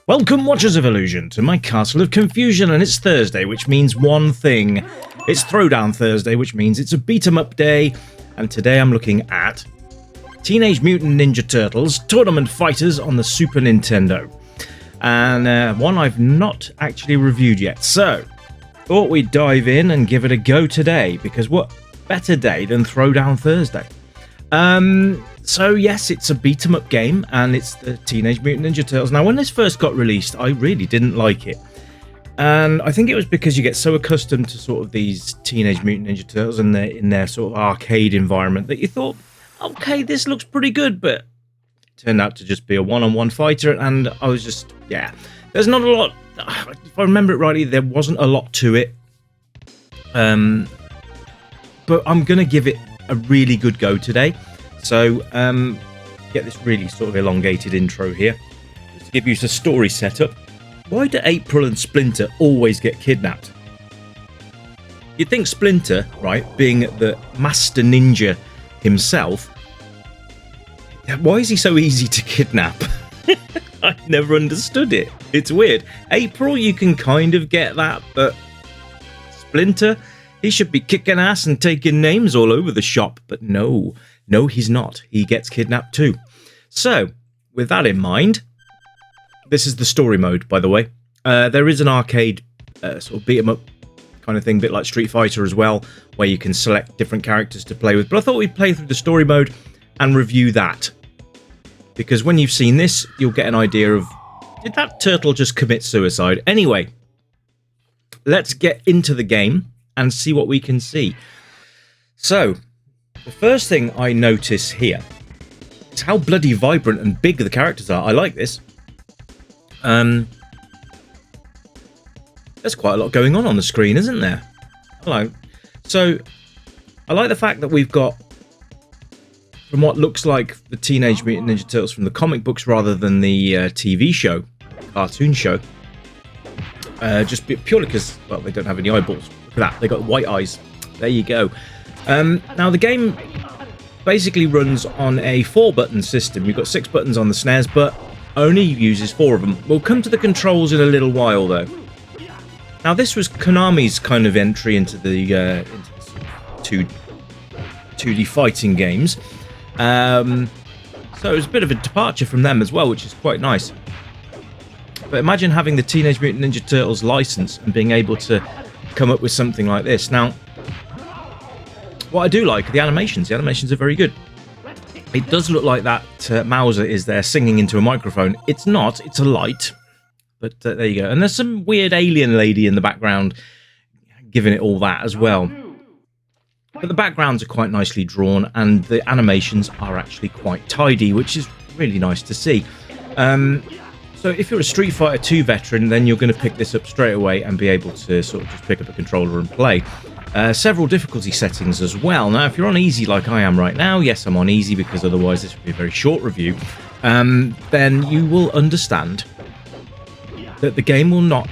Welcome, Watchers of Illusion, to my Castle of Confusion, and it's Thursday, which means one thing. It's Throwdown Thursday, which means it's a beat-em-up day, and today I'm looking at Teenage Mutant Ninja Turtles Tournament Fighters on the Super Nintendo. And one I've not actually reviewed yet, so thought we'd dive in and give it a go today, because what better day than Throwdown Thursday? So yes, it's a beat-em-up game, and it's the Teenage Mutant Ninja Turtles. Now, when this first got released, I really didn't like it. And I think it was because you get so accustomed to sort of these Teenage Mutant Ninja Turtles and in their sort of arcade environment that you thought, okay, this looks pretty good, but it turned out to just be a one-on-one fighter, and I was just, yeah. There's not a lot, if I remember it rightly, there wasn't a lot to it. But I'm going to give it a really good go today. So, get this really sort of elongated intro here, just to give you the story setup. Why do April and Splinter always get kidnapped? You'd think Splinter, right, being the master ninja himself, why is he so easy to kidnap? I've never understood it. It's weird. April, you can kind of get that, but Splinter, he should be kicking ass and taking names all over the shop, but no, he's not. He gets kidnapped too. So, with that in mind, this is the story mode, by the way. There is an arcade sort of beat-em-up kind of thing, a bit like Street Fighter as well, where you can select different characters to play with. But I thought we'd play through the story mode and review that. Because when you've seen this, you'll get an idea of, did that turtle just commit suicide? Anyway, let's get into the game and see what we can see. So, the first thing I notice here is how bloody vibrant and big the characters are. I like this. There's quite a lot going on the screen, isn't there? Hello. So, I like the fact that we've got, from what looks like the Teenage Mutant Ninja Turtles from the comic books rather than the TV show, cartoon show. Just purely because, well, they don't have any eyeballs. Look at that, they got white eyes. There you go. Now, the game basically runs on a 4-button system. You've got 6 buttons on the SNES, but only uses 4 of them. We'll come to the controls in a little while, though. Now, this was Konami's kind of entry into the 2D fighting games. So it was a bit of a departure from them as well, which is quite nice. But imagine having the Teenage Mutant Ninja Turtles license and being able to come up with something like this. Now, what I do like are the animations. The animations are very good. It does look like that Mauser is there singing into a microphone. It's not. It's a light. But there you go. And there's some weird alien lady in the background giving it all that as well. But the backgrounds are quite nicely drawn, and the animations are actually quite tidy, which is really nice to see. So if you're a Street Fighter 2 veteran, then you're going to pick this up straight away and be able to sort of just pick up a controller and play. Several difficulty settings as well. Now, if you're on easy like I am right now, yes, I'm on easy because otherwise this would be a very short review, then you will understand that the game will not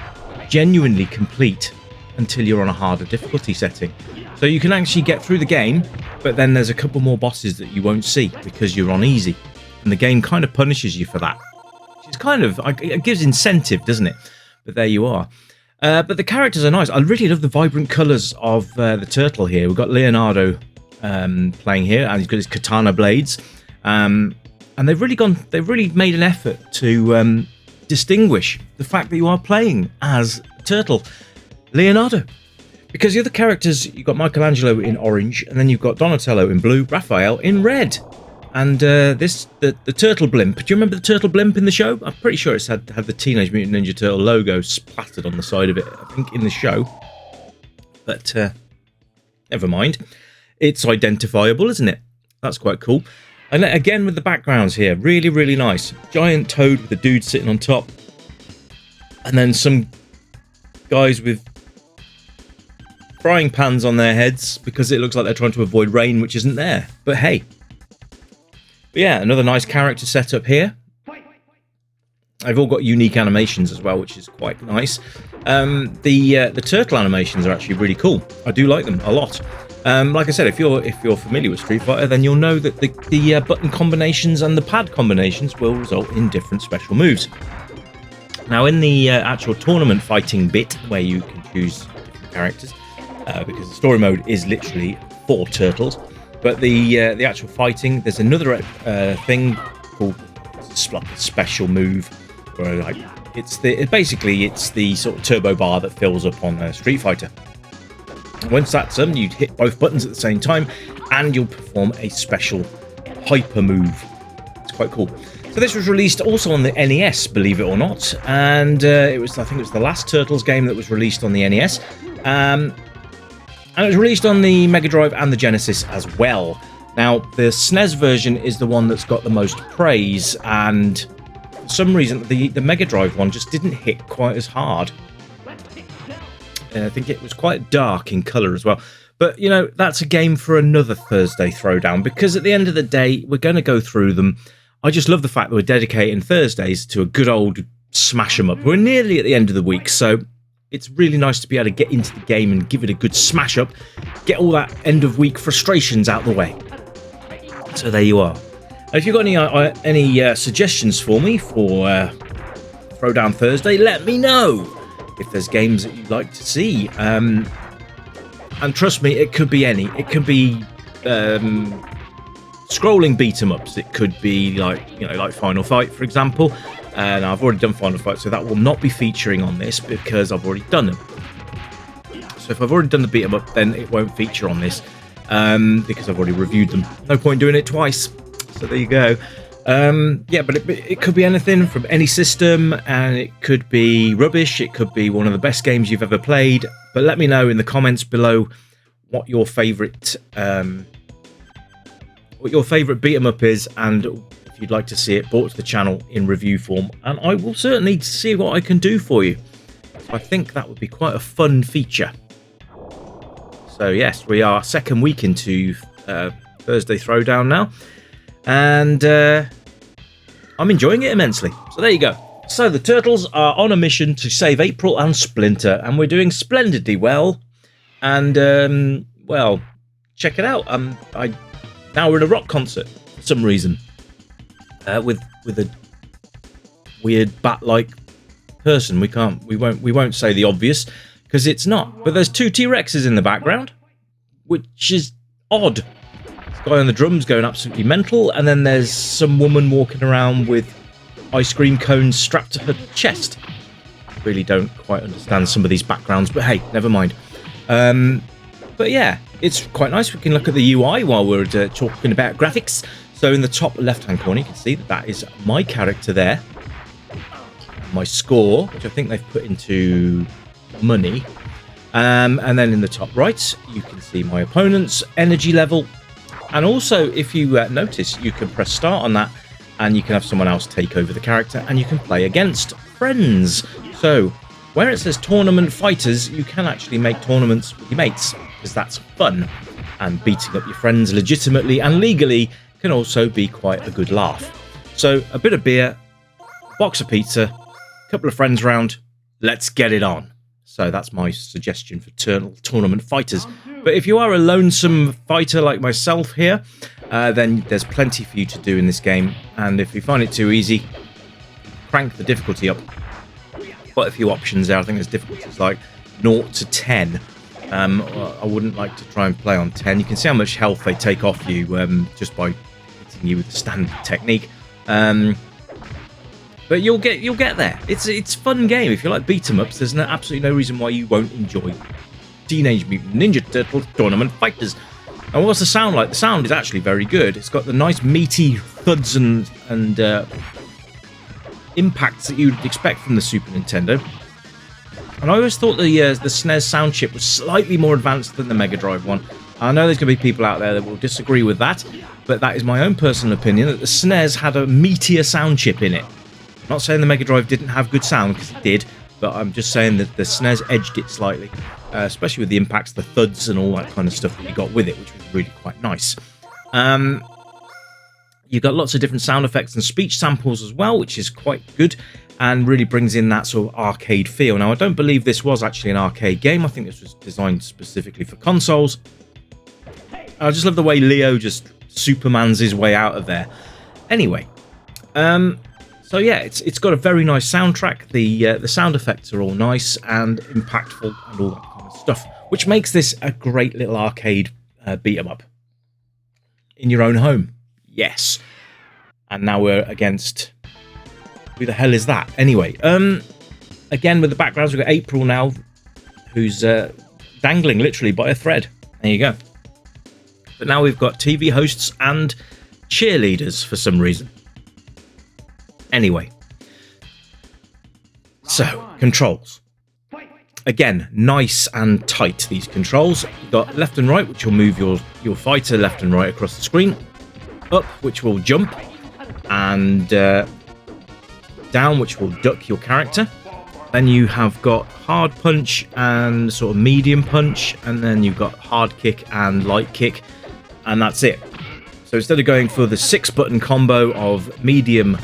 genuinely complete until you're on a harder difficulty setting. So you can actually get through the game, but then there's a couple more bosses that you won't see because you're on easy. And the game kind of punishes you for that. It's kind of, it gives incentive, doesn't it? But there you are. But the characters are nice. I really love the vibrant colours of the turtle here. We've got Leonardo playing here, and he's got his katana blades. And they've really made an effort to distinguish the fact that you are playing as Turtle Leonardo. Because the other characters, you've got Michelangelo in orange, and then you've got Donatello in blue, Raphael in red. And the turtle blimp. Do you remember the turtle blimp in the show? I'm pretty sure it's had the Teenage Mutant Ninja Turtle logo splattered on the side of it, I think, in the show. But never mind. It's identifiable, isn't it? That's quite cool. And again, with the backgrounds here, really, really nice. Giant toad with a dude sitting on top. And then some guys with frying pans on their heads because it looks like they're trying to avoid rain, which isn't there. But hey. But yeah, another nice character setup here. They've all got unique animations as well, which is quite nice. The turtle animations are actually really cool. I do like them a lot. Like I said, if you're familiar with Street Fighter, then you'll know that the button combinations and the pad combinations will result in different special moves. Now, in the actual tournament fighting bit, where you can choose different characters, because the story mode is literally 4 turtles, but the actual fighting, there's another thing called like a special move, where like it's the sort of turbo bar that fills up on Street Fighter. Once that's done, you hit both buttons at the same time, and you'll perform a special hyper move. It's quite cool. So this was released also on the NES, believe it or not, and I think it was the last Turtles game that was released on the NES, and it was released on the Mega Drive and the Genesis as well. Now, the SNES version is the one that's got the most praise, and for some reason the Mega Drive one just didn't hit quite as hard. I think it was quite dark in colour as well. But, you know, that's a game for another Thursday Throwdown, because at the end of the day, we're going to go through them. I just love the fact that we're dedicating Thursdays to a good old smash 'em up. We're nearly at the end of the week, so it's really nice to be able to get into the game and give it a good smash up, get all that end of week frustrations out the way. So there you are. If you've got any suggestions for me for Throwdown Thursday, let me know if there's games that you'd like to see. And trust me, it could be any. It could be scrolling beat 'em ups. It could be like Final Fight, for example. And I've already done Final Fight, so that will not be featuring on this because I've already done them. So if I've already done the beat 'em up, then it won't feature on this because I've already reviewed them. No point doing it twice. So there you go. Yeah, but it could be anything from any system, and it could be rubbish. It could be one of the best games you've ever played. But let me know in the comments below what your favourite beat 'em up is, and if you'd like to see it brought to the channel in review form, and I will certainly see what I can do for you. I think that would be quite a fun feature. So yes, we are second week into Thursday Throwdown now, and I'm enjoying it immensely. So there you go. So the Turtles are on a mission to save April and Splinter, and we're doing splendidly well. And well, check it out. Now we're in a rock concert for some reason, with a weird bat-like person. We won't say the obvious because it's not. But there's 2 T-Rexes in the background, which is odd. This guy on the drums going absolutely mental, and then there's some woman walking around with ice cream cones strapped to her chest. Really don't quite understand some of these backgrounds, but hey, never mind. But yeah, it's quite nice. We can look at the UI while we're talking about graphics. So in the top left-hand corner, you can see that is my character there. My score, which I think they've put into money. And then in the top right, you can see my opponent's energy level. And also, if you notice, you can press start on that, and you can have someone else take over the character, and you can play against friends. So where it says tournament fighters, you can actually make tournaments with your mates, because that's fun. And beating up your friends legitimately and legally can also be quite a good laugh. So a bit of beer, a box of pizza, a couple of friends round, let's get it on. So that's my suggestion for tournament fighters. But if you are a lonesome fighter like myself here, then there's plenty for you to do in this game. And if you find it too easy, crank the difficulty up. Quite a few options there. I think there's difficulties like 0 to 10. I wouldn't like to try and play on 10. You can see how much health they take off you just by hitting you with the standard technique. But you'll get there. It's a fun game. If you like beat 'em ups, there's absolutely no reason why you won't enjoy Teenage Mutant Ninja Turtles Tournament Fighters. And what's the sound like? The sound is actually very good. It's got the nice meaty thuds and impacts that you'd expect from the Super Nintendo. And I always thought the SNES sound chip was slightly more advanced than the Mega Drive one. I know there's going to be people out there that will disagree with that, but that is my own personal opinion, that the SNES had a meatier sound chip in it. I'm not saying the Mega Drive didn't have good sound, because it did, but I'm just saying that the SNES edged it slightly, especially with the impacts, the thuds and all that kind of stuff that you got with it, which was really quite nice. You've got lots of different sound effects and speech samples as well, which is quite good and really brings in that sort of arcade feel. Now, I don't believe this was actually an arcade game. I think this was designed specifically for consoles. I just love the way Leo just Supermans his way out of there. Anyway, So yeah, it's got a very nice soundtrack. The sound effects are all nice and impactful and all that kind of stuff, which makes this a great little arcade beat 'em up in your own home. Yes. And now we're against... who the hell is that? Anyway, again, with the backgrounds, we've got April now, who's dangling literally by a thread. There you go. But now we've got TV hosts and cheerleaders for some reason. Anyway. So, controls. Again, nice and tight, these controls. You've got left and right, which will move your fighter left and right across the screen. Up, which will jump. And down, which will duck your character. Then you have got hard punch and sort of medium punch, and then you've got hard kick and light kick, and that's it. So instead of going for the 6-button combo of medium,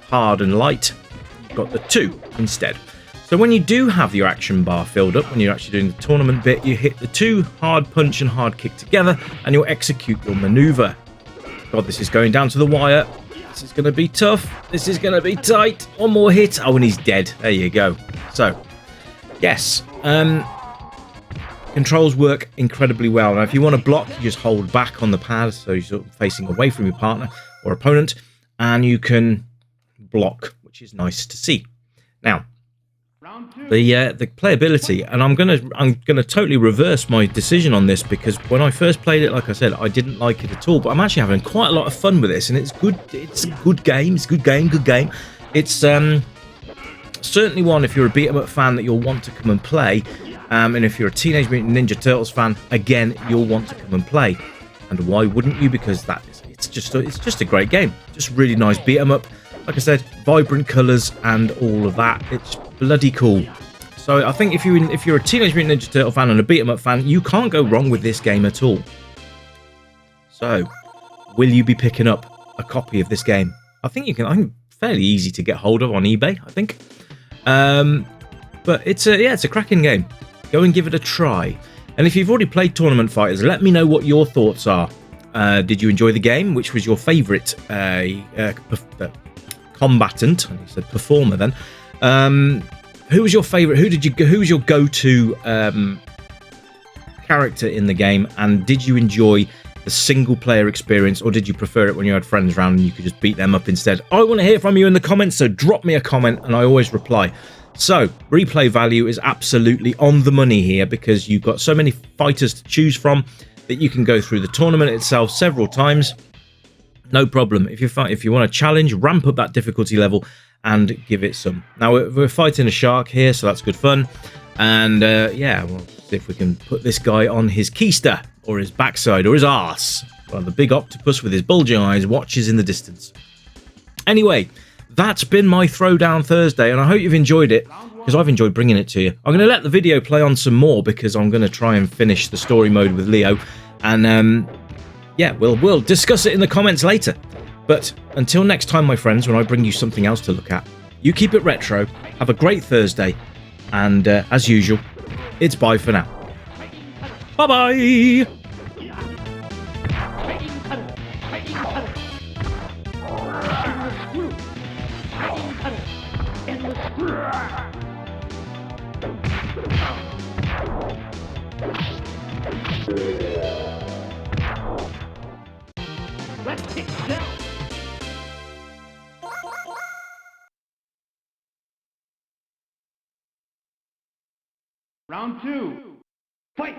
hard and light, you've got the 2 instead. So when you do have your action bar filled up, when you're actually doing the tournament bit, you hit the 2 hard punch and hard kick together, and you'll execute your maneuver. God, this is going down to the wire. This is going to be tough. This is going to be tight. One more hit. Oh, and he's dead. There you go. So, yes. Controls work incredibly well. Now, if you want to block, you just hold back on the pad, so you're sort of facing away from your partner or opponent, and you can block, which is nice to see. Now, the playability, and I'm gonna totally reverse my decision on this, because when I first played it, like I said, I didn't like it at all, but I'm actually having quite a lot of fun with this, and it's good. It's a good game. It's a good game. It's certainly one, if you're a beat 'em up fan, that you'll want to come and play, and if you're a Teenage Mutant Ninja Turtles fan, again, you'll want to come and play. And why wouldn't you? Because it's just a great game. Just really nice beat 'em up. Like I said, vibrant colours and all of that. It's bloody cool. So I think if you're a Teenage Mutant Ninja Turtle fan and a beat 'em up fan, you can't go wrong with this game at all. So, will you be picking up a copy of this game? I think you can. I think fairly easy to get hold of on eBay, I think. But it's a cracking game. Go and give it a try. And if you've already played Tournament Fighters, let me know what your thoughts are. Did you enjoy the game? Which was your favourite combatant? I said performer then. Who was your favourite? Who was your go-to character in the game? And did you enjoy the single-player experience, or did you prefer it when you had friends around and you could just beat them up instead? I want to hear from you in the comments, so drop me a comment, and I always reply. So, replay value is absolutely on the money here, because you've got so many fighters to choose from that you can go through the tournament itself several times. No problem. If you want a challenge, ramp up that difficulty level and give it some. Now, we're fighting a shark here, so that's good fun. And, yeah, we'll see if we can put this guy on his keister, or his backside, or his arse, while the big octopus with his bulging eyes watches in the distance. Anyway, that's been my Throwdown Thursday, and I hope you've enjoyed it, because I've enjoyed bringing it to you. I'm going to let the video play on some more, because I'm going to try and finish the story mode with Leo, and yeah, we'll discuss it in the comments later. But until next time, my friends, when I bring you something else to look at, you keep it retro, have a great Thursday, and as usual, it's bye for now. Bye-bye! Round 2, fight!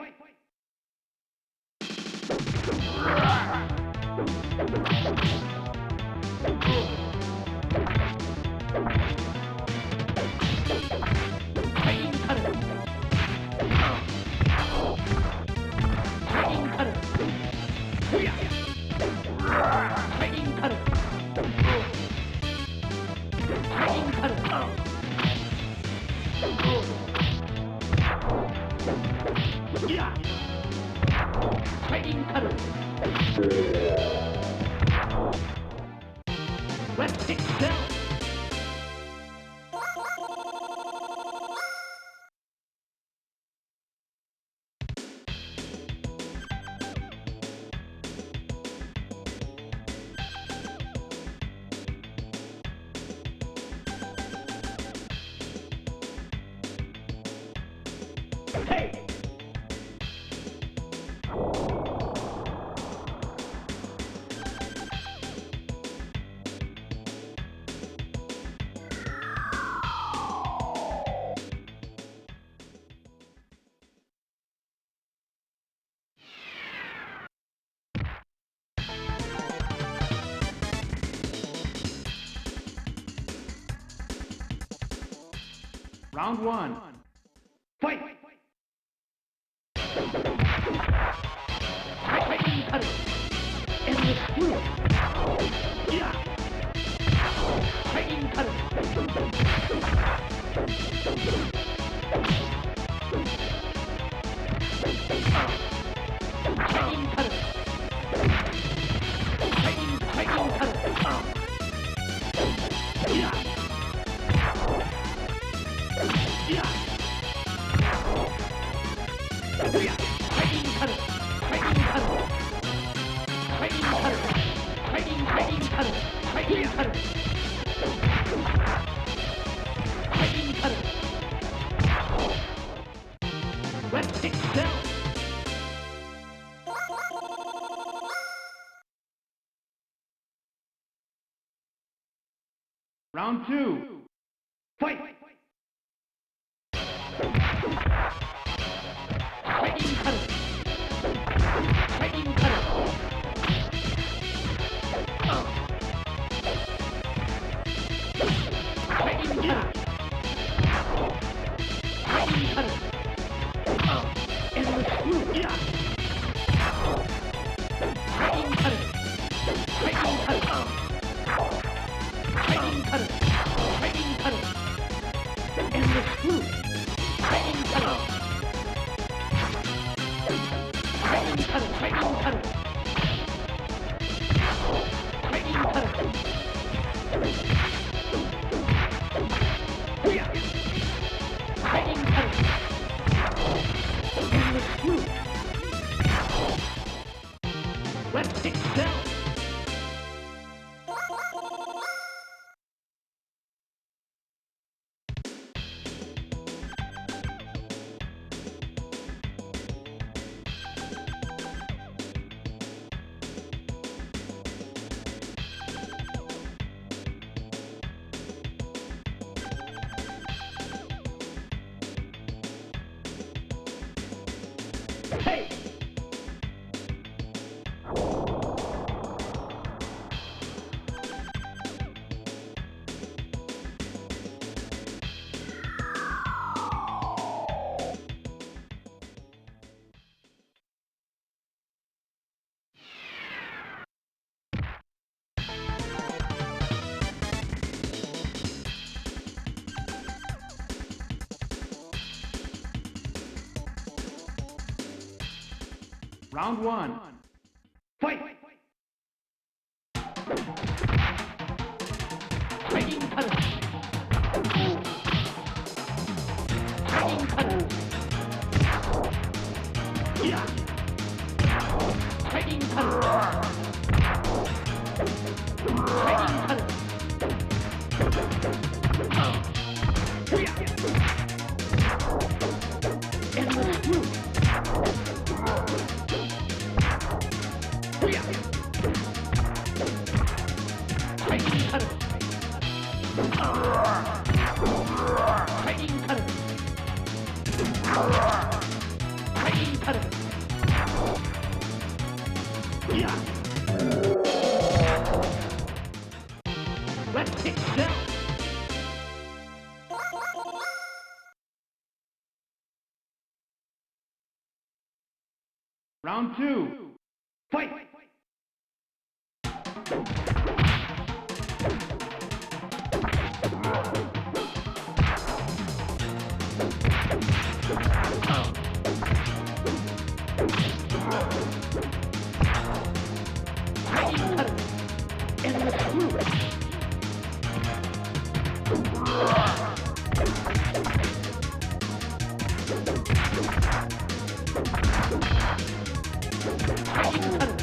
Let's kick down! Hey! Round one. Fight! Fighting cutter. Endless screw. Yeah. Fighting cutter. Fighting cutter. Fighting cutter. Yeah. Yeah. Fighting cutter. Fighting cutter. Fighting cutter. Fighting cutter. Fighting cutter. Fighting cutter. Let's take down. Round two. Fight! Fighting cutter. Fighting cutter. Fighting cutter. Fighting cutter. Endless screw. Yeah. Fighting cutter. Fighting cutter. Fighting cutter. Fighting cutter. Endless screw. Fighting cutter. Fighting cutter. Fighting cutter. Fighting cutter. Yeah. Fighting cutter. Endless screw. Let's take it down. Hey! Round one. Fight! Fighting cutter. Fighting cutter. Yeah. Fighting cutter. Fighting cutter. Endless screw. Fighting cutter. Fighting cutter. Fighting cutter. Yeah. Let's take it down. Round two. Fight! Fighting cutter. Endless screw. Fighting cutter.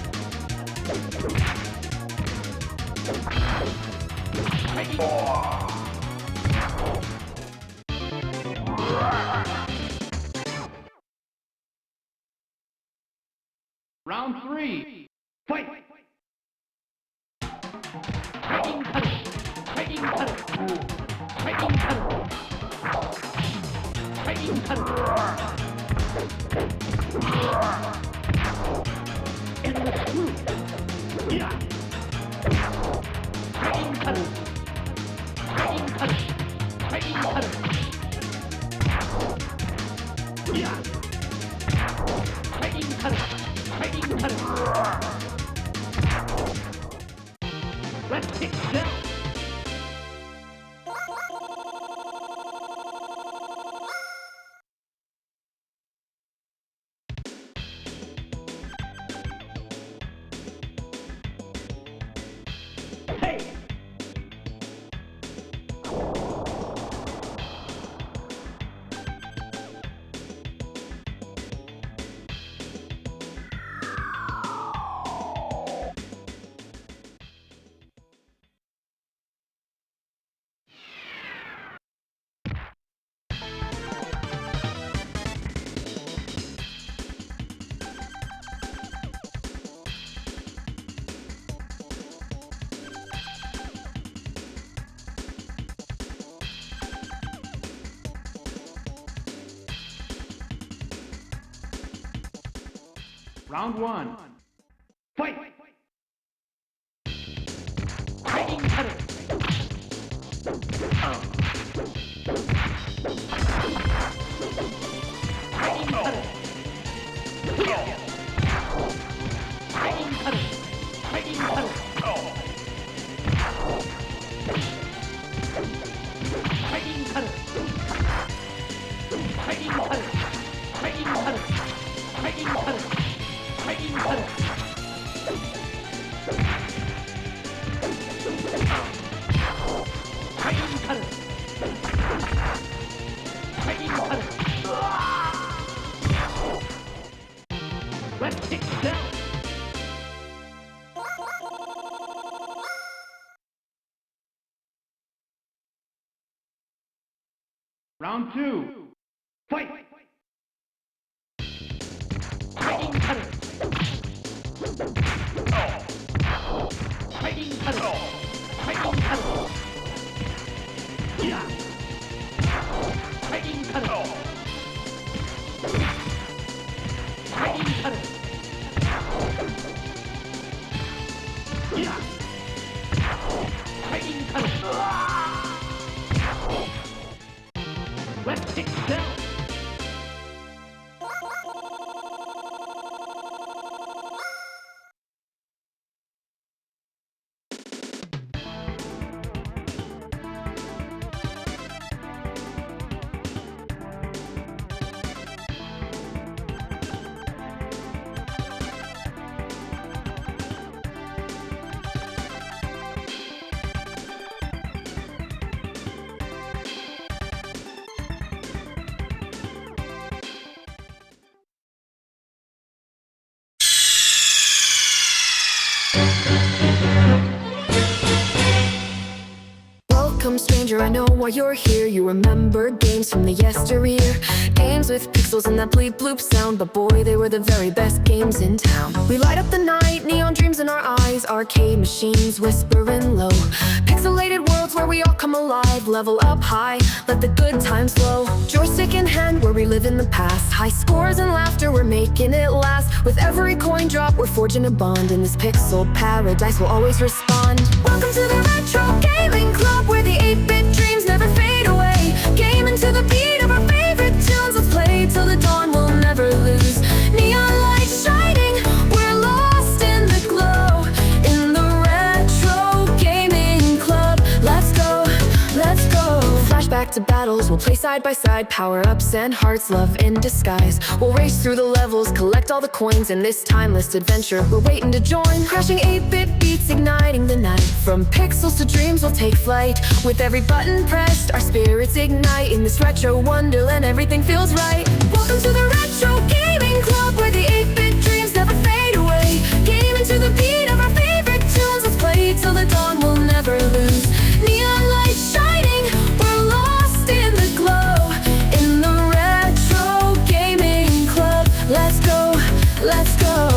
Fighting. Round 3. Fight! Fighting cutter! Fighting cutter! Fighting cutter! Fighting cutter! And the screw! Yeah! Fighting cutter! Fighting cutter! Fighting cutter! Yeah! Fighting cutter! Fighting cutter! Let's kick down! Hey! Round 1. Fight! Fighting cutter! Fighting cutter! Fighting cutter! Fighting cutter! Fighting cutter! Fighting cutter! Fighting cutter! Fighting cutter! Fighting cutter! Fighting cutter! Fighting cutter! Let's kick down! Round 2. Fight! Fighting cutter! Fighting cutter! Fighting cutter! Yeah! Fighting cutter! Fighting cutter! Yeah! Fighting cutter! Let's kick down! Welcome, stranger, I know why you're here. You remember games from the yesteryear, games with pixels and that bleep bloop sound. But boy, they were the very best games in town. We light up the night, neon dreams in our eyes, arcade machines whispering low, pixelated worlds where we all come alive. Level up high, let the good times flow. Joystick in hand, where we live in the past, high scores and laughter, we're making it last. With every coin drop, we're forging a bond. In this pixel paradise, we'll always respond. Welcome to the retro gaming club, where the 8-bit dreams never fade away. Gaming to the beat of our favorite tunes. Let's play till the dawn, we'll never lose. Neon lights shining, we're lost in the glow. In the retro gaming club, let's go, let's go. Flashback to battles, we'll play side by side. Power-ups and hearts, love in disguise. We'll race through the levels, collect all the coins. In this timeless adventure, we're waiting to join. Crashing 8-bit beats, igniting the night. From pixels to dreams, we'll take flight. With every button pressed, our spirits ignite. In this retro wonderland, everything feels right. Welcome to the retro gaming club, where the 8-bit dreams never fade away. Gaming to the beat of our favorite tunes. Let's play till the dawn, we'll never lose. Neon lights shining, we're lost in the glow. In the retro gaming club, let's go, let's go.